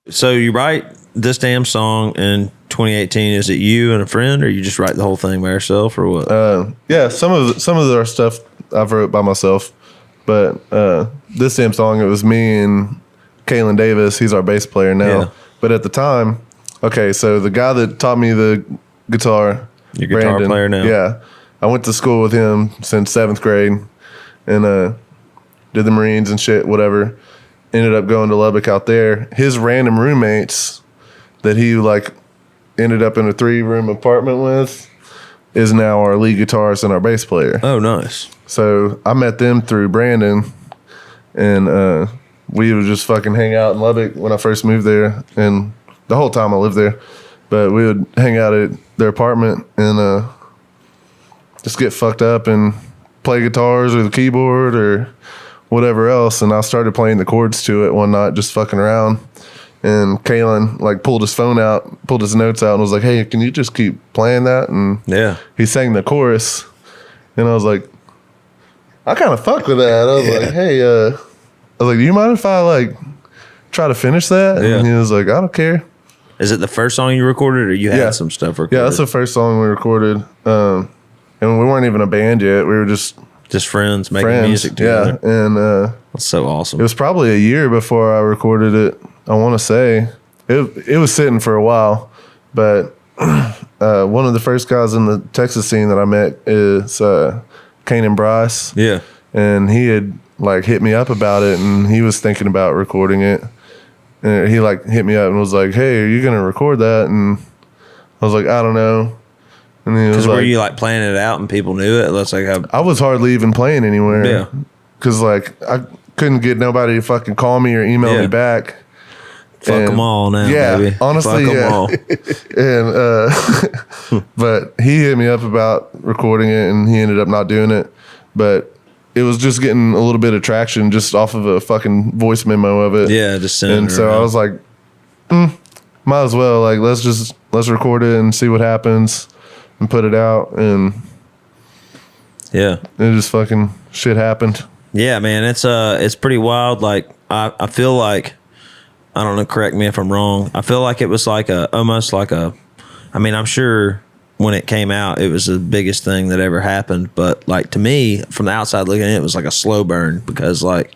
So you write this damn song in 2018. Is it you and a friend, or you just write the whole thing by yourself, or what? Yeah, some of our stuff I've wrote by myself, but this damn song, it was me and Kalen Davis. He's our bass player now. Yeah. But at the time, okay, so the guy that taught me the guitar, Your guitar Brandon, player now. Yeah, I went to school with him since 7th grade, and did the Marines and shit, whatever. Ended up going to Lubbock out there. His random roommates that he like ended up in a 3-room apartment with is now our lead guitarist and our bass player. Oh, nice. So I met them through Brandon, and we would just fucking hang out in Lubbock when I first moved there, and the whole time I lived there. But we would hang out at their apartment and just get fucked up and play guitars or the keyboard or whatever else. And I started playing the chords to it one night, just fucking around. And Kalen like pulled his phone out, pulled his notes out, and was like, "Hey, can you just keep playing that?" And Yeah. he sang the chorus, and I was like, I kind of fuck with that. I was like, "Hey, I was like, do you mind if I like try to finish that?" Yeah. And he was like, "I don't care." Is it the first song you recorded, or you had some stuff recorded? Yeah, that's the first song we recorded. And we weren't even a band yet. We were just friends making music together. Yeah, and that's so awesome. it was probably a year before I recorded it. I want to say it was sitting for a while, but one of the first guys in the Texas scene that I met is Kanan Bryce. Yeah, and he had like hit me up about it, and he was thinking about recording it. And he like hit me up and was like, "Hey, are you gonna record that?" And I was like, "I don't know." And he was because like, were you like planning it out and people knew it? Let's like I was hardly even playing anywhere. Yeah, because like I couldn't get nobody to fucking call me or email me back. Fuck them all now, yeah, baby. Honestly, Fuck 'em yeah. all. And but he hit me up about recording it, and he ended up not doing it. But it was just getting a little bit of traction just off of a fucking voice memo of it. Yeah, just sending And it so around. I was like, might as well, like, let's record it and see what happens and put it out. And yeah, it just fucking shit happened. Yeah, man, it's pretty wild. Like I feel like, I don't know, correct me if I'm wrong, I feel like it was like almost like I mean, I'm sure when it came out it was the biggest thing that ever happened, but like to me from the outside looking in, it was like a slow burn, because like,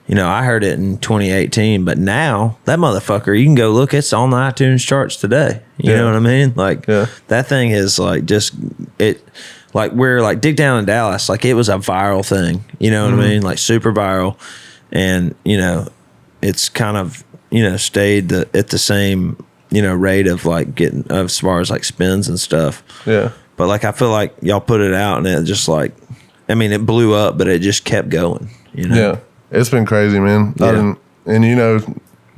you know, I heard it in 2018, but now that motherfucker, you can go look, it's on the iTunes charts today. You know what I mean? Like that thing is like just it. Like we're like Dig Down in Dallas, like it was a viral thing, you know what I mean? Like super viral. And, you know, it's kind of, you know, stayed at the same, you know, rate of like getting as far as like spins and stuff. Yeah. But like I feel like y'all put it out and it just like, I mean, it blew up, but it just kept going, you know? Yeah. It's been crazy, man. Yeah. And you know,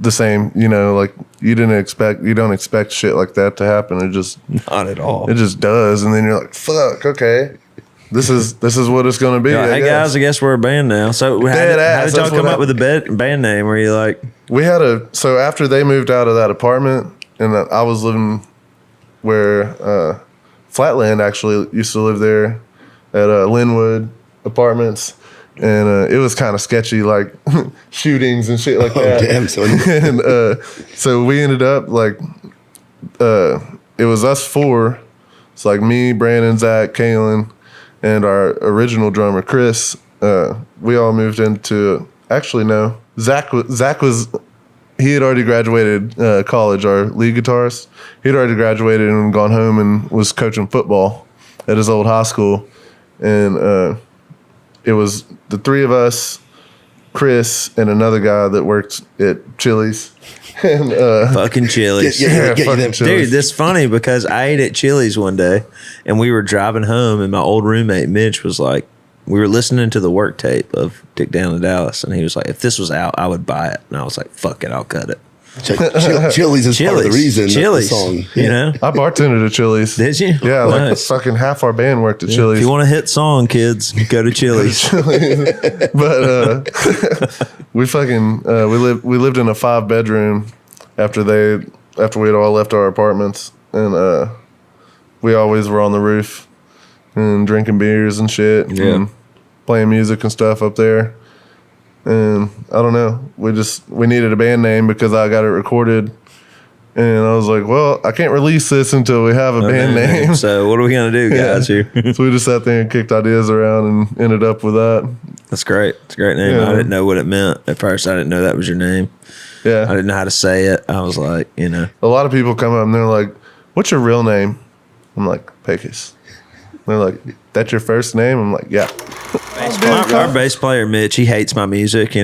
the same, you know, like you don't expect shit like that to happen. It just not at all. It just does, and then you're like, "Fuck, okay, this is what it's gonna be." Hey guys, I guess we're a band now. So how did y'all come up with the band name? Were you like, so after they moved out of that apartment, and I was living where Flatland actually used to live there at Linwood Apartments. And it was kind of sketchy, like shootings and shit like that. Damn, son. And so we ended up like, it was us four. It's like me, Brandon, Zach, Kalen, and our original drummer, Chris. We all moved into, actually, no. Zach was, he had already graduated college, our lead guitarist. He'd already graduated and gone home and was coaching football at his old high school. And it was the three of us, Chris, and another guy that worked at Chili's. And, fucking Chili's. Fucking Chili's. Dude, that's funny because I ate at Chili's one day and we were driving home and my old roommate Mitch was like, we were listening to the work tape of Dig Down in Dallas and he was like, if this was out, I would buy it. And I was like, fuck it, I'll cut it. Chili's is part of the reason. Chili's, the song. You know? I bartended at Chili's. Did you? Yeah, Nice. like fucking half our band worked at Chili's. If you want a hit song, kids, go to Chili's. But we fucking we lived in a 5-bedroom after we had all left our apartments, and we always were on the roof and drinking beers and shit, and playing music and stuff up there. and I don't know. We needed a band name because I got it recorded, and I was like, well, I can't release this until we have a band name. So what are we gonna do, guys? Here. So we just sat there and kicked ideas around and ended up with that. That's great. It's a great name. Yeah. I didn't know what it meant at first. I didn't know that was your name. Yeah, I didn't know how to say it. I was like, a lot of people come up and they're like, "What's your real name?" I'm like, Pecos. They're like, "That's your first name?" I'm like, "Yeah." our bass player Mitch, he hates my music. He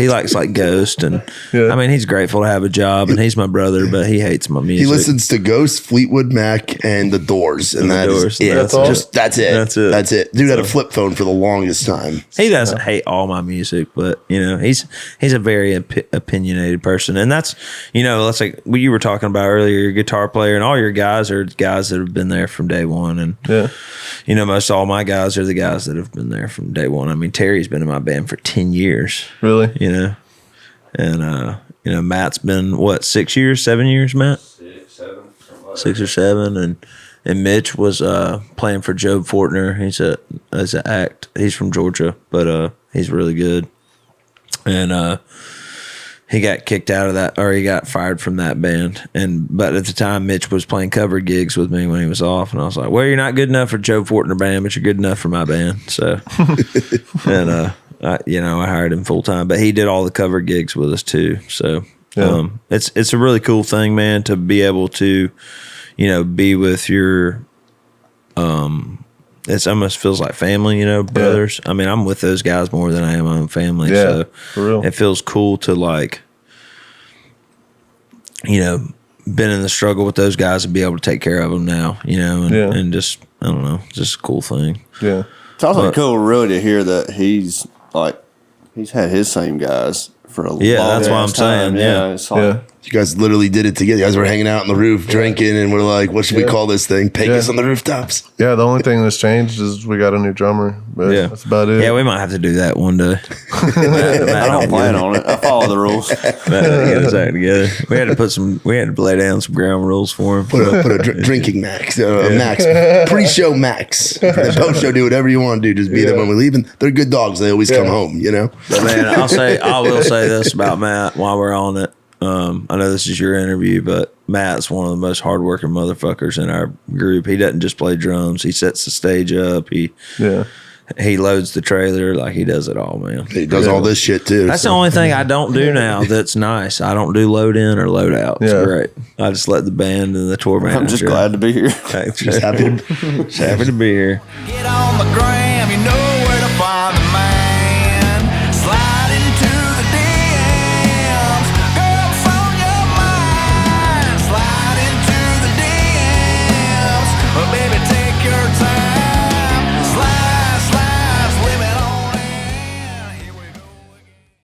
likes like Ghost, and I mean, he's grateful to have a job, and he's my brother, but he hates my music. He listens to Ghost, Fleetwood Mac, and The Doors, and that's it. That's it. Dude had a flip phone for the longest time. He doesn't hate all my music, but he's a very opinionated person, and that's like what you were talking about earlier. Your guitar player and all your guys are guys that have been there from day one, and most all my guys are the guys that have been there from day one. I mean, Terry's been in my band for 10 years. Really? And Matt's been what, 6 years, 7 years, Matt? 6 or 7, and Mitch was playing for Job Fortner. He's an act. He's from Georgia, but he's really good. And he got kicked out of that, or he got fired from that band. But at the time, Mitch was playing cover gigs with me when he was off, and I was like, "Well, you're not good enough for Joe Fortner band, but you're good enough for my band." So, and I hired him full time, but he did all the cover gigs with us too. So, it's a really cool thing, man, to be able to, be with your, it almost feels like family, brothers. I mean, I'm with those guys more than I am my own family. Yeah, so for real. It feels cool to like, been in the struggle with those guys and be able to take care of them now, and just, I don't know, just a cool thing. Yeah. It's also cool really to hear that he's had his same guys for a long time. That's what I'm saying. Yeah. It's like, You guys literally did it together. You guys were hanging out on the roof drinking, and we're like, what should we call this thing? Pecos on the rooftops. Yeah, the only thing that's changed is we got a new drummer, but that's about it. Yeah, we might have to do that one day. I don't plan on it. I follow the rules. Get us out together. We had to lay down some ground rules for him. Put a drinking max, max, pre-show max, and post-show do whatever you want to do. Just be there when we leave. And they're good dogs. They always come home, But man, I will say this about Matt while we're on it. I know this is your interview, but Matt's one of the most hardworking motherfuckers in our group. He doesn't just play drums; he sets the stage up. He loads the trailer, like he does it all, man. He does all this shit too. That's the only thing I don't do now. That's nice. I don't do load in or load out. It's great. I just let the band and the tour manager. I'm just glad to be here. Just happy to be here. Get on the gram,